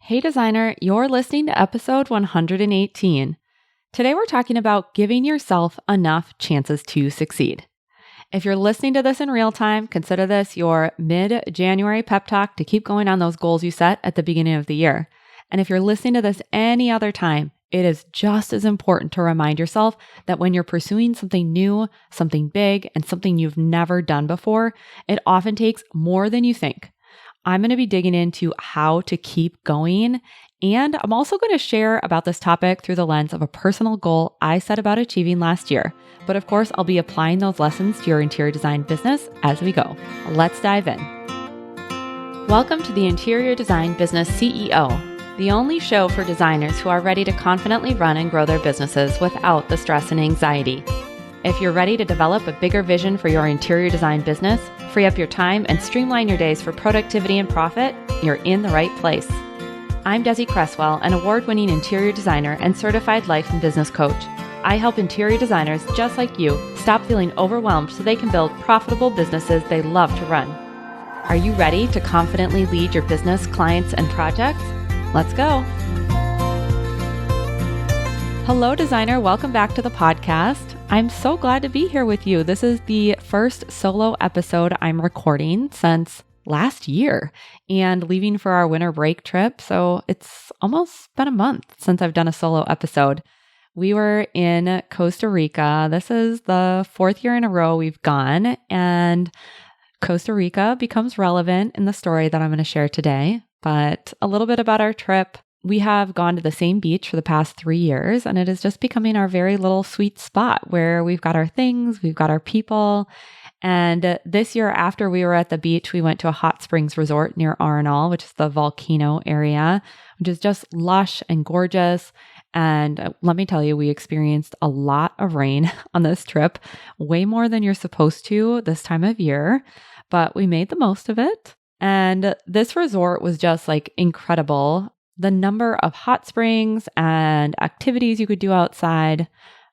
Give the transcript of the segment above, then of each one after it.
Hey designer, you're listening to episode 118. Today we're talking about giving yourself enough chances to succeed. If you're listening to this in real time, consider this your mid-January pep talk to keep going on those goals you set at the beginning of the year. And if you're listening to this any other time, it is just as important to remind yourself that when you're pursuing something new, something big, and something you've never done before, it often takes more than you think. I'm going to be digging into how to keep going, and I'm also going to share about this topic through the lens of a personal goal I set about achieving last year. But of course, I'll be applying those lessons to your interior design business as we go. Let's dive in. Welcome to the Interior Design Business CEO, the only show for designers who are ready to confidently run and grow their businesses without the stress and anxiety. If you're ready to develop a bigger vision for your interior design business, free up your time, and streamline your days for productivity and profit, you're in the right place. I'm Desi Cresswell, an award-winning interior designer and certified life and business coach. I help interior designers just like you stop feeling overwhelmed so they can build profitable businesses they love to run. Are you ready to confidently lead your business, clients, and projects? Let's go. Hello, designer. Welcome back to the podcast. I'm so glad to be here with you. This is the first solo episode I'm recording since last year and leaving for our winter break trip. So it's almost been a month since I've done a solo episode. We were in Costa Rica. This is the fourth year in a row we've gone, and Costa Rica becomes relevant in the story that I'm going to share today. But a little bit about our trip. We have gone to the same beach for the past 3 years, and it is just becoming our very little sweet spot where we've got our things, we've got our people. And this year, after we were at the beach, we went to a hot springs resort near Arenal, which is the volcano area, which is just lush and gorgeous. And let me tell you, we experienced a lot of rain on this trip, way more than you're supposed to this time of year, but we made the most of it. And this resort was just like incredible. The number of hot springs and activities you could do outside.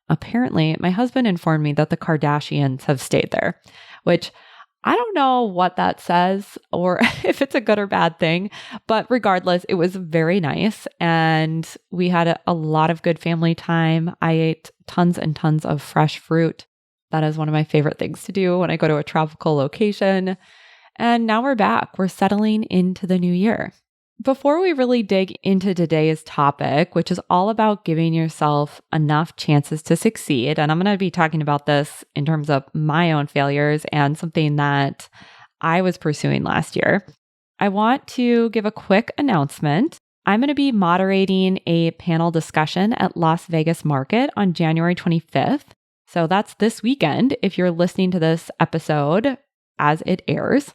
Apparently, my husband informed me that the Kardashians have stayed there, which I don't know what that says or if it's a good or bad thing, but regardless, it was very nice. And we had a lot of good family time. I ate tons and tons of fresh fruit. That is one of my favorite things to do when I go to a tropical location. And now we're back. We're settling into the new year. Before we really dig into today's topic, which is all about giving yourself enough chances to succeed, and I'm going to be talking about this in terms of my own failures and something that I was pursuing last year, I want to give a quick announcement. I'm going to be moderating a panel discussion at Las Vegas Market on January 25th. So that's this weekend if you're listening to this episode as it airs.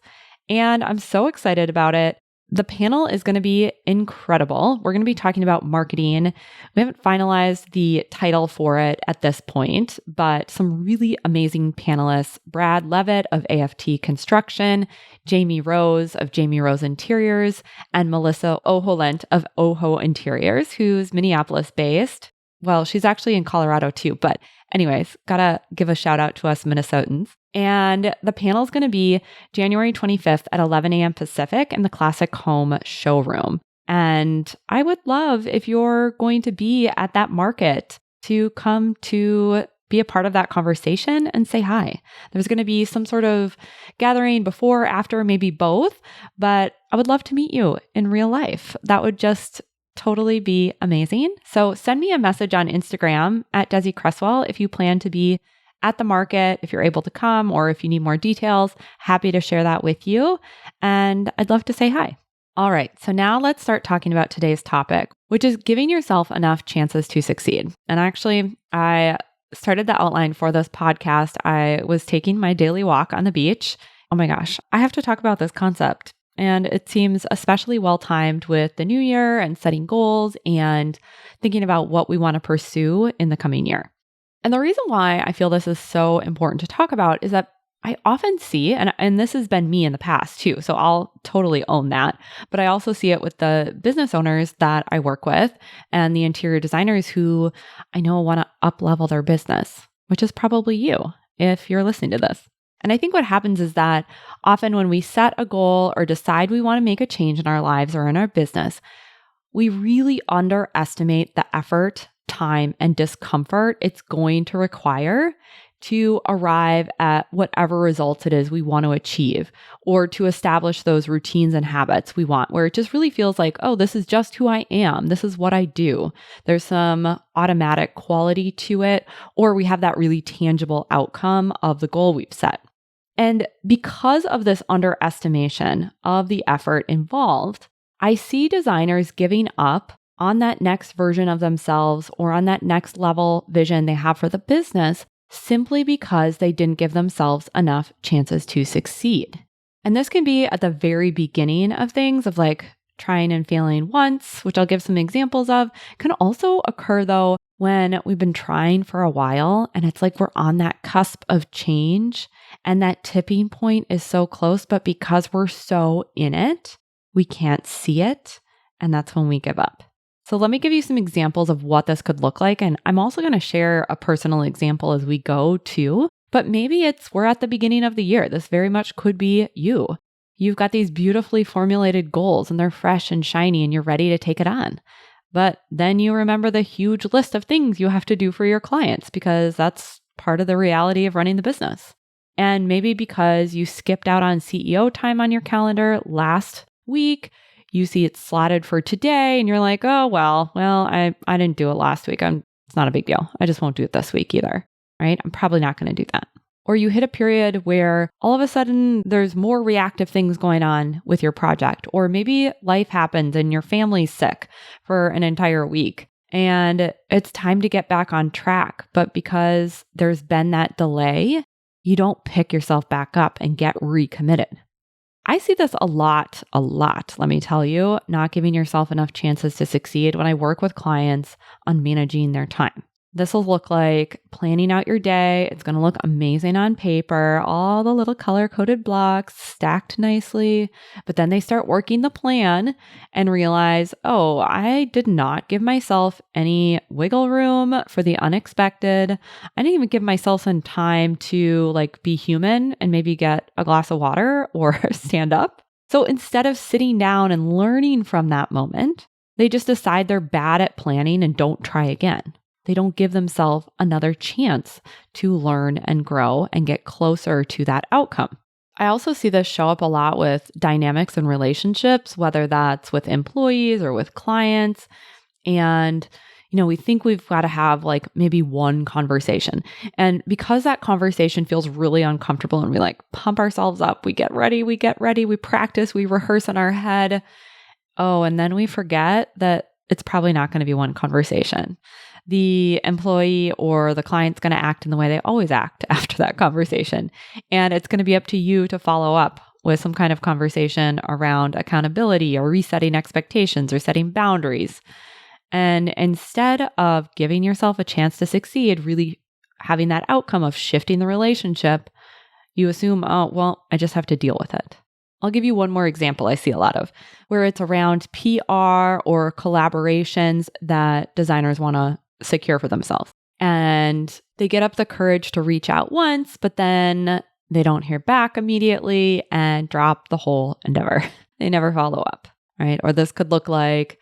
And I'm so excited about it. The panel is going to be incredible. We're going to be talking about marketing. We haven't finalized the title for it at this point, but some really amazing panelists: Brad Levitt of AFT Construction, Jamie Rose of Jamie Rose Interiors, and Melissa Oholent of Oho Interiors, who's Minneapolis based. Well, she's actually in Colorado too, but anyways, gotta give a shout out to us Minnesotans. And the panel is going to be January 25th at 11 a.m. Pacific in the Classic Home showroom. And I would love if you're going to be at that market to come to be a part of that conversation and say hi. There's going to be some sort of gathering before, after, maybe both, but I would love to meet you in real life. That would just totally be amazing. So send me a message on Instagram at Desi Cresswell if you plan to be at the market, if you're able to come, or if you need more details. Happy to share that with you. And I'd love to say hi. All right. So now let's start talking about today's topic, which is giving yourself enough chances to succeed. And actually, I started the outline for this podcast. I was taking my daily walk on the beach. Oh my gosh, I have to talk about this concept. And it seems especially well-timed with the new year and setting goals and thinking about what we want to pursue in the coming year. And the reason why I feel this is so important to talk about is that I often see, and this has been me in the past too, so I'll totally own that, but I also see it with the business owners that I work with and the interior designers who I know want to up-level their business, which is probably you if you're listening to this. And I think what happens is that often when we set a goal or decide we want to make a change in our lives or in our business, we really underestimate the effort, time, and discomfort it's going to require to arrive at whatever results it is we want to achieve, or to establish those routines and habits we want, where it just really feels like, oh, this is just who I am. This is what I do. There's some automatic quality to it, or we have that really tangible outcome of the goal we've set. And because of this underestimation of the effort involved, I see designers giving up on that next version of themselves or on that next level vision they have for the business simply because they didn't give themselves enough chances to succeed. And this can be at the very beginning of things, of like trying and failing once, which I'll give some examples of. It can also occur though when we've been trying for a while and it's like we're on that cusp of change and that tipping point is so close, but because we're so in it, we can't see it. And that's when we give up. So let me give you some examples of what this could look like. And I'm also going to share a personal example as we go too. But maybe we're at the beginning of the year. This very much could be you. You've got these beautifully formulated goals and they're fresh and shiny and you're ready to take it on. But then you remember the huge list of things you have to do for your clients because that's part of the reality of running the business. And maybe because you skipped out on CEO time on your calendar last week, you see it's slotted for today and you're like, oh, well, I didn't do it last week. It's not a big deal. I just won't do it this week either, right? I'm probably not going to do that. Or you hit a period where all of a sudden there's more reactive things going on with your project, or maybe life happens and your family's sick for an entire week and it's time to get back on track. But because there's been that delay, you don't pick yourself back up and get recommitted. I see this a lot, let me tell you, not giving yourself enough chances to succeed when I work with clients on managing their time. This will look like planning out your day. It's going to look amazing on paper, all the little color-coded blocks stacked nicely. But then they start working the plan and realize, oh, I did not give myself any wiggle room for the unexpected. I didn't even give myself some time to be human and maybe get a glass of water or stand up. So instead of sitting down and learning from that moment, they just decide they're bad at planning and don't try again. They don't give themselves another chance to learn and grow and get closer to that outcome. I also see this show up a lot with dynamics and relationships, whether that's with employees or with clients. And, we think we've got to have maybe one conversation. And because that conversation feels really uncomfortable and we pump ourselves up, we get ready, we practice, we rehearse in our head. Oh, and then we forget that it's probably not going to be one conversation. The employee or the client's going to act in the way they always act after that conversation. And it's going to be up to you to follow up with some kind of conversation around accountability or resetting expectations or setting boundaries. And instead of giving yourself a chance to succeed, really having that outcome of shifting the relationship, you assume, oh, well, I just have to deal with it. I'll give you one more example I see a lot of, where it's around PR or collaborations that designers want to secure for themselves. And they get up the courage to reach out once, but then they don't hear back immediately and drop the whole endeavor. They never follow up, right? Or this could look like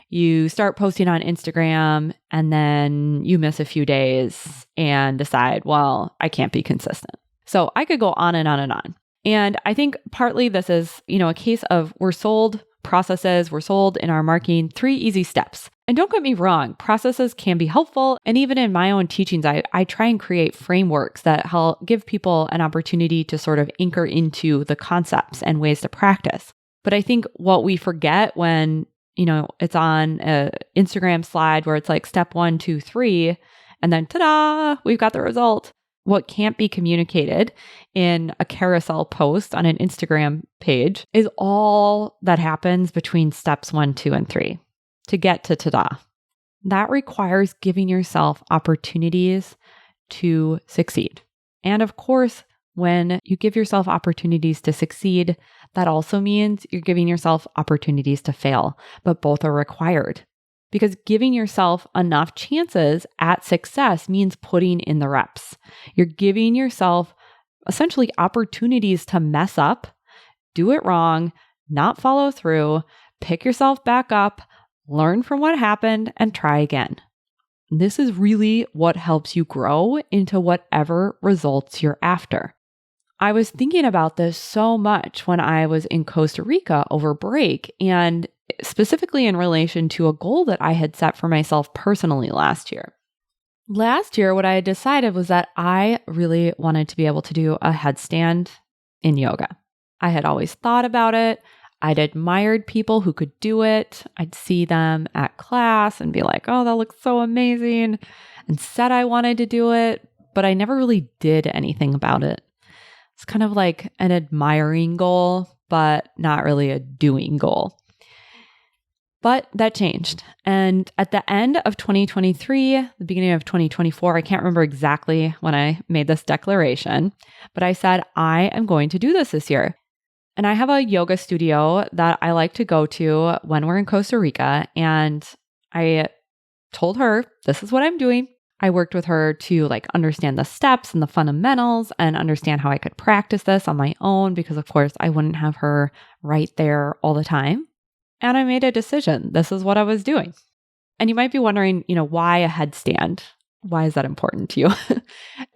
you start posting on Instagram and then you miss a few days and decide, well, I can't be consistent. So I could go on and on and on. And I think partly this is, a case of we're sold processes, we're sold in our marketing 3 easy steps. And don't get me wrong, processes can be helpful. And even in my own teachings, I try and create frameworks that help give people an opportunity to sort of anchor into the concepts and ways to practice. But I think what we forget when, it's on an Instagram slide where it's step 1, 2, 3, and then ta-da, we've got the result. What can't be communicated in a carousel post on an Instagram page is all that happens between steps 1, 2, and 3 to get to ta-da. That requires giving yourself opportunities to succeed. And of course, when you give yourself opportunities to succeed, that also means you're giving yourself opportunities to fail, but both are required. Because giving yourself enough chances at success means putting in the reps. You're giving yourself essentially opportunities to mess up, do it wrong, not follow through, pick yourself back up, learn from what happened, and try again. This is really what helps you grow into whatever results you're after. I was thinking about this so much when I was in Costa Rica over break, and specifically in relation to a goal that I had set for myself personally last year. Last year, what I had decided was that I really wanted to be able to do a headstand in yoga. I had always thought about it. I'd admired people who could do it. I'd see them at class and be like, oh, that looks so amazing, and said I wanted to do it, but I never really did anything about it. It's kind of like an admiring goal, but not really a doing goal. But that changed. And at the end of 2023, the beginning of 2024, I can't remember exactly when I made this declaration, but I said, I am going to do this year. And I have a yoga studio that I like to go to when we're in Costa Rica. And I told her, this is what I'm doing. I worked with her to understand the steps and the fundamentals and understand how I could practice this on my own, because of course I wouldn't have her right there all the time. And I made a decision. This is what I was doing. And you might be wondering, why a headstand? Why is that important to you?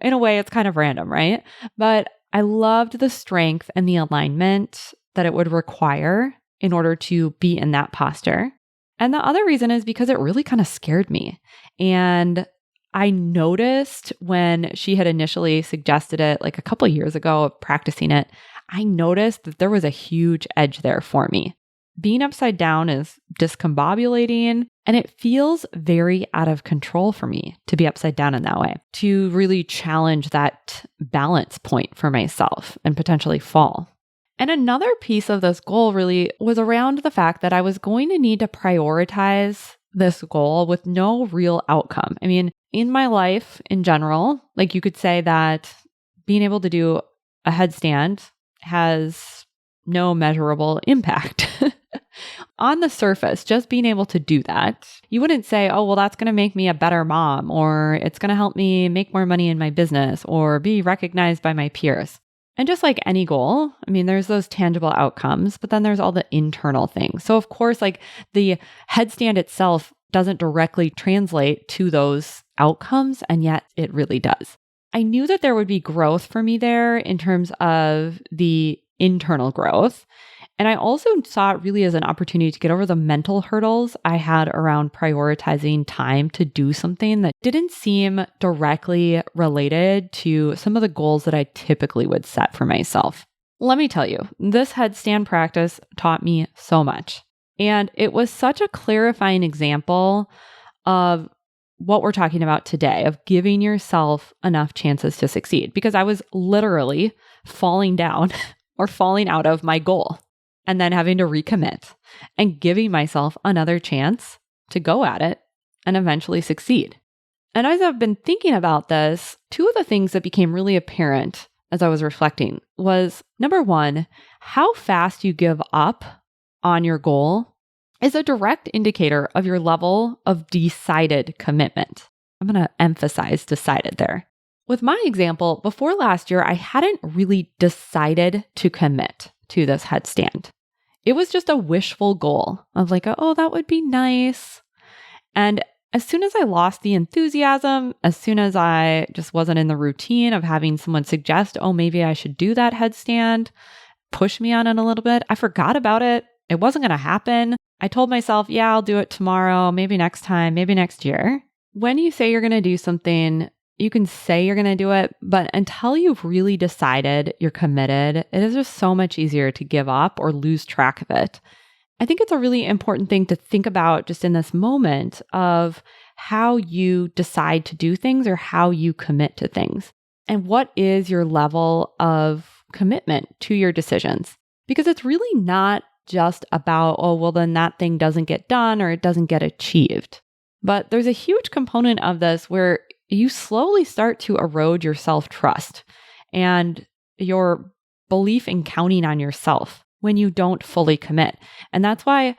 In a way, it's kind of random, right? But I loved the strength and the alignment that it would require in order to be in that posture. And the other reason is because it really kind of scared me. And I noticed when she had initially suggested it a couple of years ago of practicing it, I noticed that there was a huge edge there for me. Being upside down is discombobulating, and it feels very out of control for me to be upside down in that way, to really challenge that balance point for myself and potentially fall. And another piece of this goal really was around the fact that I was going to need to prioritize this goal with no real outcome. I mean, in my life in general, you could say that being able to do a headstand has no measurable impact. On the surface, just being able to do that, you wouldn't say, oh, well, that's going to make me a better mom, or it's going to help me make more money in my business, or be recognized by my peers. And just like any goal, I mean, there's those tangible outcomes, but then there's all the internal things. So of course, the headstand itself doesn't directly translate to those outcomes, and yet it really does. I knew that there would be growth for me there in terms of the internal growth. And I also saw it really as an opportunity to get over the mental hurdles I had around prioritizing time to do something that didn't seem directly related to some of the goals that I typically would set for myself. Let me tell you, this headstand practice taught me so much. And it was such a clarifying example of what we're talking about today, of giving yourself enough chances to succeed. Because I was literally falling down or falling out of my goal, and then having to recommit and giving myself another chance to go at it and eventually succeed. And as I've been thinking about this, two of the things that became really apparent as I was reflecting was, number one, how fast you give up on your goal is a direct indicator of your level of decided commitment. I'm going to emphasize decided there. With my example, before last year, I hadn't really decided to commit to this headstand. It was just a wishful goal of oh, that would be nice. And as soon as I lost the enthusiasm, as soon as I just wasn't in the routine of having someone suggest, oh, maybe I should do that headstand, push me on it a little bit, I forgot about it. It wasn't going to happen. I told myself, yeah, I'll do it tomorrow, maybe next time, maybe next year. When you say you're going to do something, you can say you're going to do it, but until you've really decided you're committed, it is just so much easier to give up or lose track of it. I think it's a really important thing to think about just in this moment of how you decide to do things or how you commit to things. And what is your level of commitment to your decisions? Because it's really not just about, oh, well, then that thing doesn't get done or it doesn't get achieved. But there's a huge component of this where you slowly start to erode your self-trust and your belief in counting on yourself when you don't fully commit. And that's why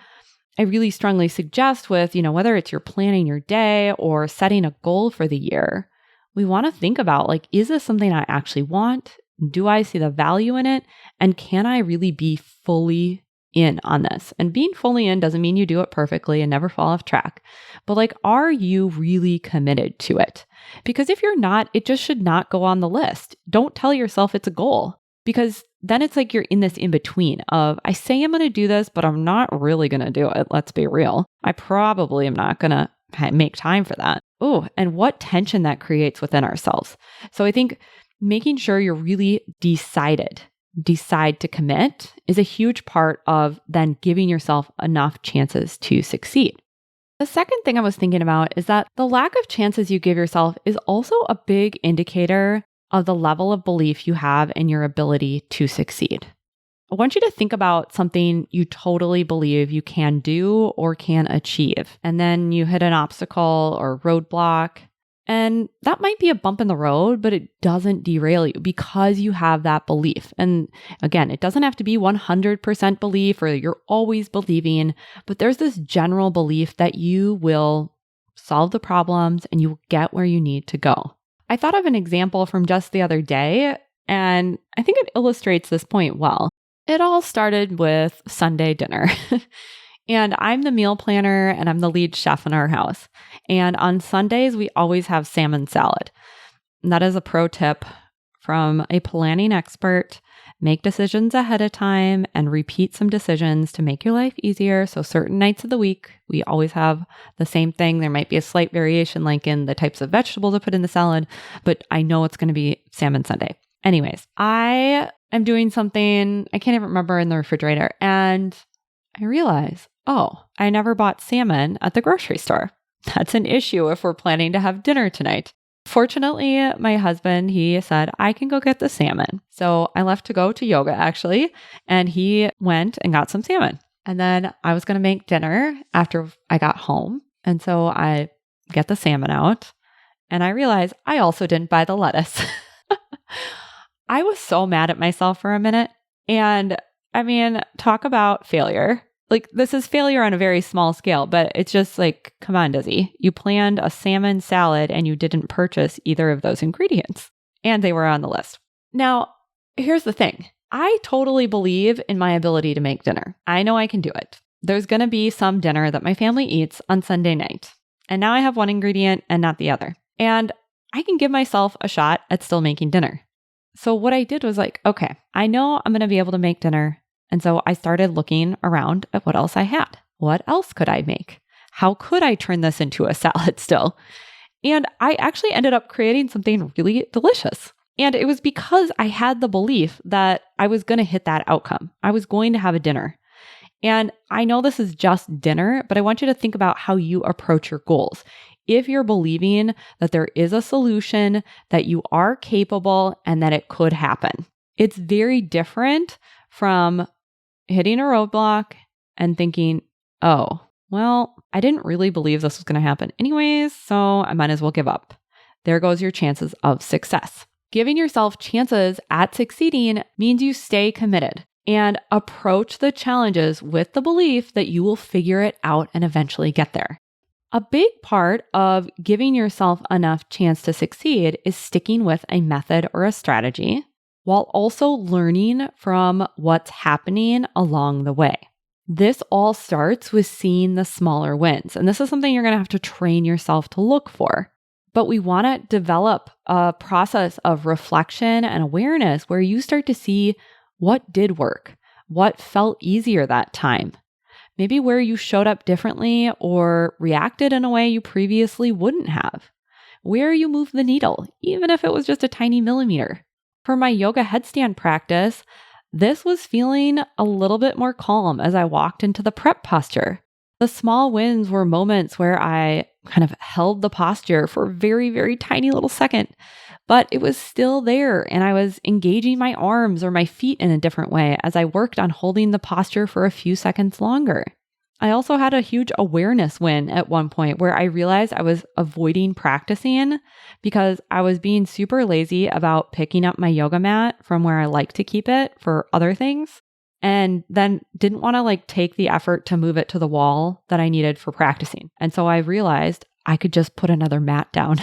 I really strongly suggest with, whether it's you're planning your day or setting a goal for the year, we want to think about is this something I actually want? Do I see the value in it? And can I really be fully in on this. And being fully in doesn't mean you do it perfectly and never fall off track. But like, are you really committed to it? Because if you're not, it just should not go on the list. Don't tell yourself it's a goal, because then it's like you're in this in between of, I say I'm going to do this, but I'm not really going to do it. Let's be real. I probably am not going to make time for that. Oh, and what tension that creates within ourselves. So I think making sure you're really decide to commit is a huge part of then giving yourself enough chances to succeed. The second thing I was thinking about is that the lack of chances you give yourself is also a big indicator of the level of belief you have in your ability to succeed. I want you to think about something you totally believe you can do or can achieve, and then you hit an obstacle or roadblock. And that might be a bump in the road, but it doesn't derail you because you have that belief. And again, it doesn't have to be 100% belief or you're always believing, but there's this general belief that you will solve the problems and you will get where you need to go. I thought of an example from just the other day, and I think it illustrates this point well. It all started with Sunday dinner. And I'm the meal planner and I'm the lead chef in our house. And on Sundays, we always have salmon salad. And that is a pro tip from a planning expert. Make decisions ahead of time and repeat some decisions to make your life easier. So certain nights of the week, we always have the same thing. There might be a slight variation like in the types of vegetables to put in the salad, but I know it's going to be salmon Sunday. Anyways, I am doing something I can't even remember in the refrigerator. And I realize, I never bought salmon at the grocery store. That's an issue if we're planning to have dinner tonight. Fortunately, my husband, he said, I can go get the salmon. So I left to go to yoga actually, and he went and got some salmon. And then I was going to make dinner after I got home. And so I get the salmon out and I realized I also didn't buy the lettuce. I was so mad at myself for a minute. And I mean, talk about failure. Like, this is failure on a very small scale, but it's just like, come on, Dizzy. You planned a salmon salad and you didn't purchase either of those ingredients, and they were on the list. Now, here's the thing. I totally believe in my ability to make dinner. I know I can do it. There's going to be some dinner that my family eats on Sunday night, and now I have one ingredient and not the other. And I can give myself a shot at still making dinner. So what I did was like, okay, I know I'm going to be able to make dinner. And so I started looking around at what else I had. What else could I make? How could I turn this into a salad still? And I actually ended up creating something really delicious. And it was because I had the belief that I was going to hit that outcome. I was going to have a dinner. And I know this is just dinner, but I want you to think about how you approach your goals. If you're believing that there is a solution, that you are capable, and that it could happen, it's very different from hitting a roadblock and thinking, I didn't really believe this was going to happen anyways, so I might as well give up. There goes your chances of success. Giving yourself chances at succeeding means you stay committed and approach the challenges with the belief that you will figure it out and eventually get there. A big part of giving yourself enough chance to succeed is sticking with a method or a strategy, while also learning from what's happening along the way. This all starts with seeing the smaller wins. And this is something you're going to have to train yourself to look for. But we want to develop a process of reflection and awareness where you start to see what did work, what felt easier that time, maybe where you showed up differently or reacted in a way you previously wouldn't have, where you moved the needle, even if it was just a tiny millimeter. For my yoga headstand practice, this was feeling a little bit more calm as I walked into the prep posture. The small wins were moments where I kind of held the posture for a very, very tiny little second, but it was still there and I was engaging my arms or my feet in a different way as I worked on holding the posture for a few seconds longer. I also had a huge awareness win at one point where I realized I was avoiding practicing because I was being super lazy about picking up my yoga mat from where I like to keep it for other things, and then didn't want to take the effort to move it to the wall that I needed for practicing. And so I realized I could just put another mat down.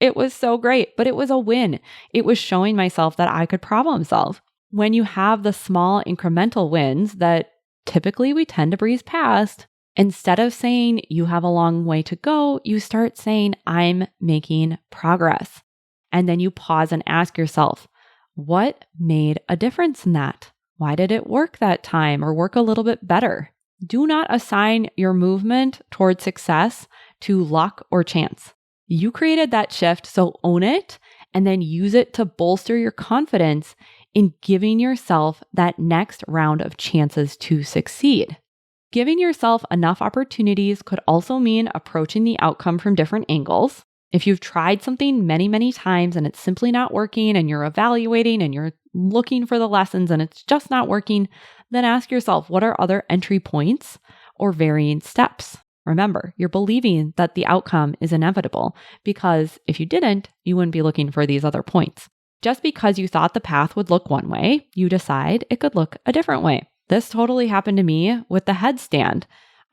It was so great, but it was a win. It was showing myself that I could problem solve. When you have the small incremental wins that typically we tend to breeze past. Instead of saying you have a long way to go, you start saying, I'm making progress. And then you pause and ask yourself, what made a difference in that? Why did it work that time or work a little bit better? Do not assign your movement toward success to luck or chance. You created that shift, so own it and then use it to bolster your confidence in giving yourself that next round of chances to succeed. Giving yourself enough opportunities could also mean approaching the outcome from different angles. If you've tried something many, many times and it's simply not working and you're evaluating and you're looking for the lessons and it's just not working, then ask yourself, what are other entry points or varying steps? Remember, you're believing that the outcome is inevitable because if you didn't, you wouldn't be looking for these other points. Just because you thought the path would look one way, you decide it could look a different way. This totally happened to me with the headstand.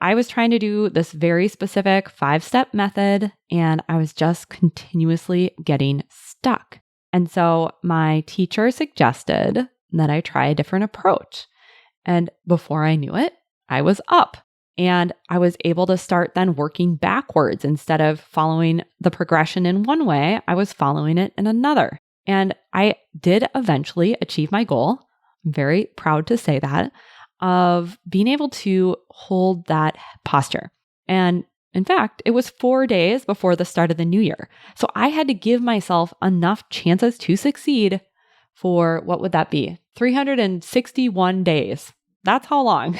I was trying to do this very specific 5-step method and I was just continuously getting stuck. And so my teacher suggested that I try a different approach. And before I knew it, I was up and I was able to start then working backwards. Instead of following the progression in one way, I was following it in another. And I did eventually achieve my goal. I'm very proud to say that, of being able to hold that posture. And in fact, it was 4 days before the start of the new year. So I had to give myself enough chances to succeed for, what would that be? 361 days. That's how long.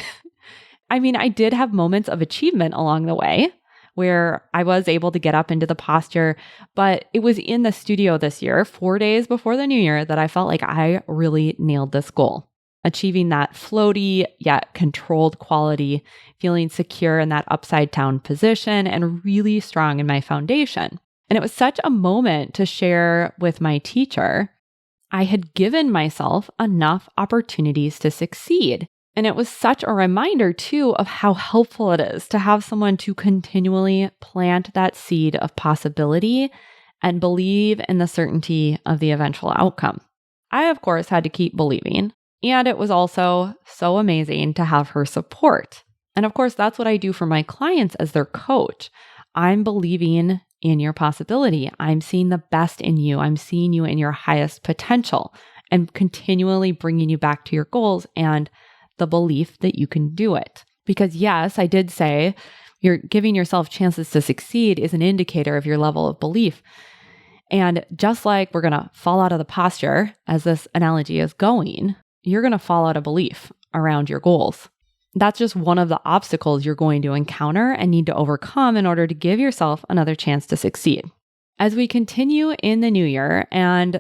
I mean, I did have moments of achievement along the way where I was able to get up into the posture, but it was in the studio this year, 4 days before the new year, that I felt like I really nailed this goal. Achieving that floaty yet controlled quality, feeling secure in that upside down position and really strong in my foundation. And it was such a moment to share with my teacher. I had given myself enough opportunities to succeed. And it was such a reminder too of how helpful it is to have someone to continually plant that seed of possibility and believe in the certainty of the eventual outcome. I, of course, had to keep believing. And it was also so amazing to have her support. And of course, that's what I do for my clients as their coach. I'm believing in your possibility. I'm seeing the best in you. I'm seeing you in your highest potential and continually bringing you back to your goals and the belief that you can do it. Because yes, I did say you're giving yourself chances to succeed is an indicator of your level of belief. And just like we're going to fall out of the posture, as this analogy is going, you're going to fall out of belief around your goals. That's just one of the obstacles you're going to encounter and need to overcome in order to give yourself another chance to succeed. As we continue in the new year and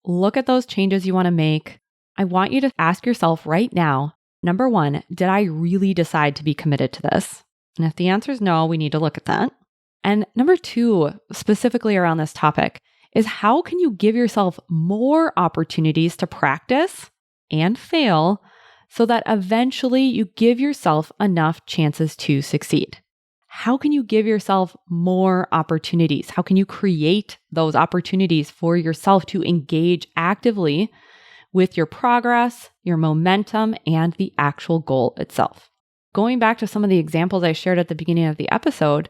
look at those changes you want to make, I want you to ask yourself right now, number one, did I really decide to be committed to this? And if the answer is no, we need to look at that. And number two, specifically around this topic, is how can you give yourself more opportunities to practice and fail so that eventually you give yourself enough chances to succeed? How can you give yourself more opportunities? How can you create those opportunities for yourself to engage actively with your progress, your momentum, and the actual goal itself? Going back to some of the examples I shared at the beginning of the episode,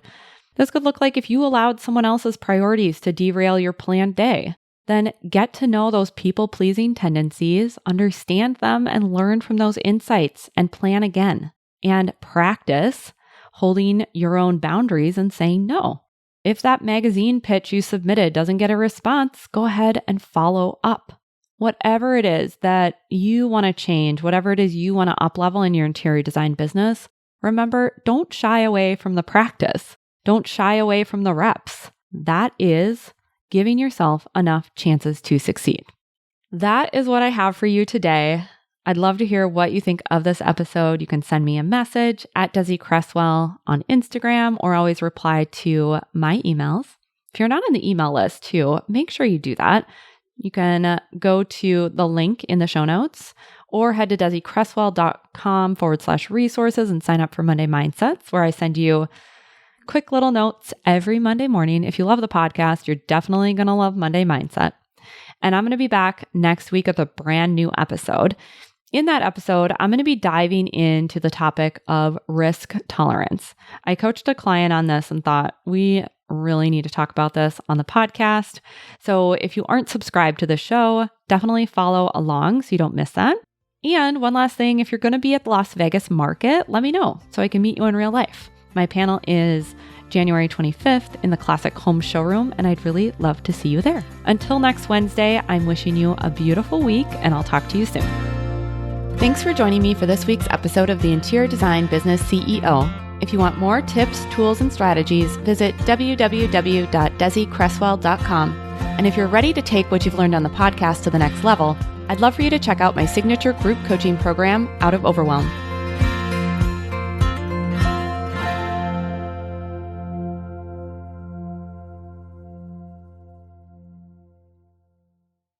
this could look like if you allowed someone else's priorities to derail your planned day. Then get to know those people-pleasing tendencies, understand them, and learn from those insights and plan again. And practice holding your own boundaries and saying no. If that magazine pitch you submitted doesn't get a response, go ahead and follow up. Whatever it is that you want to change, whatever it is you want to up-level in your interior design business, remember, don't shy away from the practice. Don't shy away from the reps. That is giving yourself enough chances to succeed. That is what I have for you today. I'd love to hear what you think of this episode. You can send me a message at Desi Cresswell on Instagram or always reply to my emails. If you're not on the email list too, make sure you do that. You can go to the link in the show notes or head to desicresswell.com/resources and sign up for Monday Mindsets, where I send you quick little notes every Monday morning. If you love the podcast, you're definitely going to love Monday Mindset. And I'm going to be back next week with a brand new episode. In that episode, I'm going to be diving into the topic of risk tolerance. I coached a client on this and thought we really need to talk about this on the podcast. So if you aren't subscribed to the show, definitely follow along so you don't miss that. And one last thing, if you're going to be at the Las Vegas market, let me know so I can meet you in real life. My panel is January 25th in the Classic Home Showroom, and I'd really love to see you there. Until next Wednesday, I'm wishing you a beautiful week, and I'll talk to you soon. Thanks for joining me for this week's episode of the Interior Design Business CEO. If you want more tips, tools, and strategies, visit www.desiCresswell.com. And if you're ready to take what you've learned on the podcast to the next level, I'd love for you to check out my signature group coaching program, Out of Overwhelm.